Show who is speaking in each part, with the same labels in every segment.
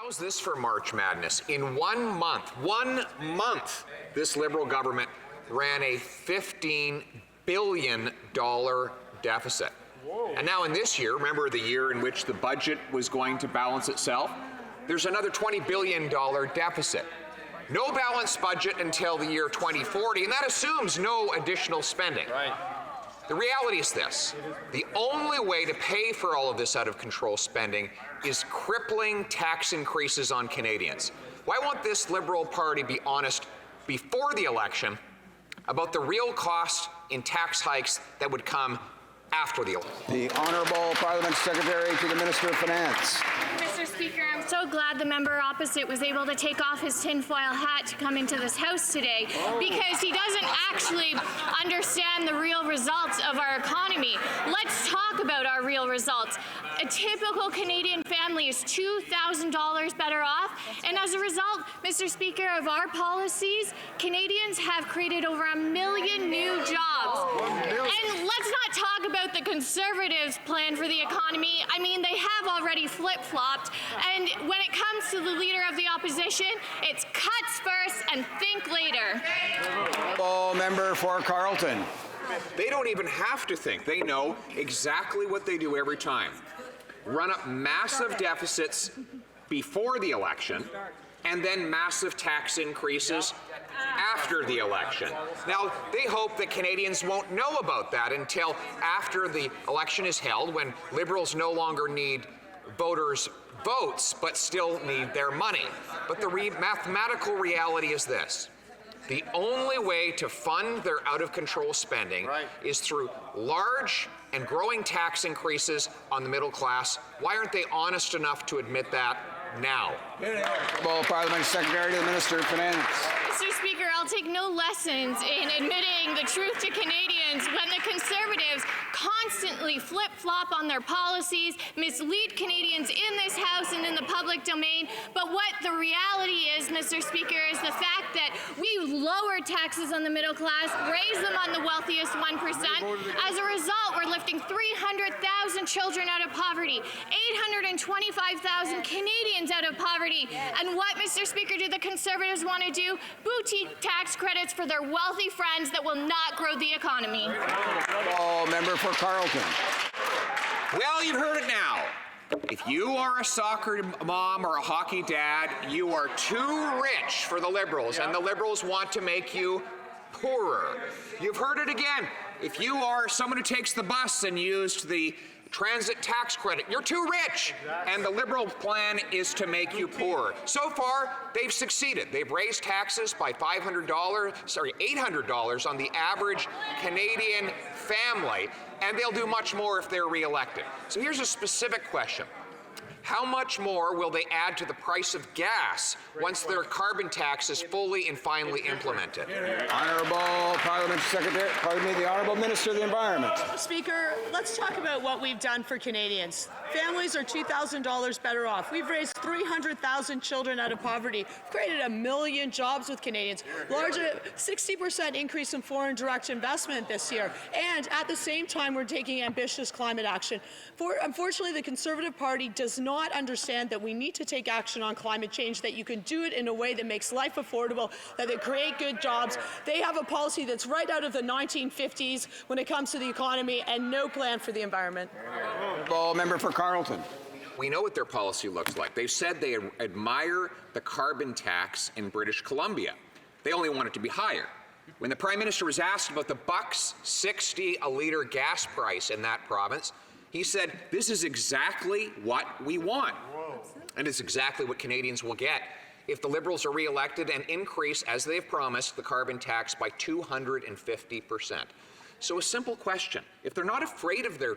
Speaker 1: How's this for March Madness? In 1 month, this Liberal government ran a $15 billion deficit. Whoa. And now in this year, remember the year in which the budget was going to balance itself? There's another $20 billion deficit. No balanced budget until the year 2040, and that assumes no additional spending. Right. The reality is this: the only way to pay for all of this out-of-control spending is crippling tax increases on Canadians. Why won't this Liberal Party be honest before the election about the real cost in tax hikes that would come after the election?
Speaker 2: The Honourable Parliament Secretary to the Minister of Finance.
Speaker 3: Mr. Speaker, I'm so glad the member opposite was able to take off his tinfoil hat to come into this House today, because he doesn't actually understand the real results of our economy. Let's talk about our real results. A typical Canadian family is $2,000 better off, and as a result, Mr. Speaker, of our policies, Canadians have created over 1 million new jobs. And let's not talk about the Conservatives' plan for the economy. I mean, they have already flip-flopped, and when it comes to the Leader of the Opposition, it's cuts first and think later.
Speaker 2: Member for Carleton.
Speaker 1: They don't even have to think. They know exactly what they do every time. Run up massive deficits before the election, and then massive tax increases after the election. Now, they hope that Canadians won't know about that until after the election is held, when Liberals no longer need voters' votes, but still need their money. But the mathematical reality is this: the only way to fund their out-of-control spending is through large and growing tax increases on the middle class. Why aren't they honest enough to admit that now?
Speaker 2: Parliament Secretary to the Minister of Finance.
Speaker 3: Mr. Speaker, I'll take no lessons in admitting the truth to Canadians when the Conservatives constantly flip-flop on their policies, mislead Canadians in this House and in the public domain. But what the reality is, Mr. Speaker, is the fact that we lower taxes on the middle class, raise them on the wealthiest 1%. As a result, we're lifting 300,000 children out of poverty, 825,000 Canadians out of poverty. And what, Mr. Speaker, do the Conservatives want to do? Boutique tax credits for their wealthy friends that will not grow the economy.
Speaker 2: Member for Carleton.
Speaker 1: Well, you've heard it now. If you are a soccer mom or a hockey dad, you are too rich for the Liberals, and the Liberals want to make you poorer. You've heard it again. If you are someone who takes the bus and used the transit tax credit, you're too rich, and the Liberal plan is to make you poorer. So far, they've succeeded. They've raised taxes by $800 on the average Canadian family, and they'll do much more if they're re-elected. So here's a specific question. How much more will they add to the price of gas once their carbon tax is fully and finally implemented?
Speaker 2: Honourable Parliament Secretary, the Honourable Minister of the Environment.
Speaker 4: Speaker, let's talk about what we've done for Canadians. Families are $2,000 better off. We've raised 300,000 children out of poverty. We've created 1 million jobs with Canadians. Larger 60% increase in foreign direct investment this year. And at the same time, we're taking ambitious climate action. Unfortunately, the Conservative Party does not understand that we need to take action on climate change, that you can do it in a way that makes life affordable, that they create good jobs. They have a policy that's right out of the 1950s when it comes to the economy, and no plan for the environment.
Speaker 2: Member for Carleton.
Speaker 1: We know what their policy looks like. They've said they admire the carbon tax in British Columbia. They only want it to be higher. When the Prime Minister was asked about the $1.60 a litre gas price in that province, he said, this is exactly what we want. Whoa. And it's exactly what Canadians will get if the Liberals are re-elected and increase, as they've promised, the carbon tax by 250%. So a simple question: if they're not afraid of the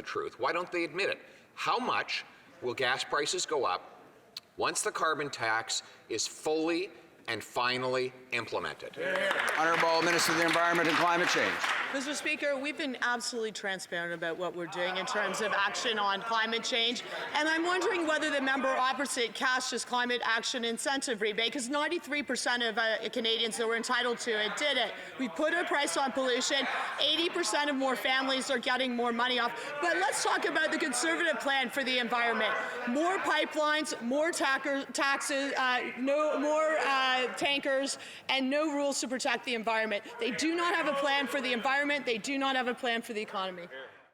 Speaker 1: truth, why don't they admit it? How much will gas prices go up once the carbon tax is fully and finally implemented?
Speaker 2: Honourable Minister of the Environment and Climate Change.
Speaker 4: Mr. Speaker, we've been absolutely transparent about what we're doing in terms of action on climate change, and I'm wondering whether the member opposite cashed his climate action incentive rebate, because 93% of Canadians that were entitled to it did it. We put a price on pollution. 80% of more families are getting more money off. But let's talk about the Conservative plan for the environment. More pipelines, more taxes, more tankers, and no rules to protect the environment. They do not have a plan for the environment. They do not have a plan for the economy.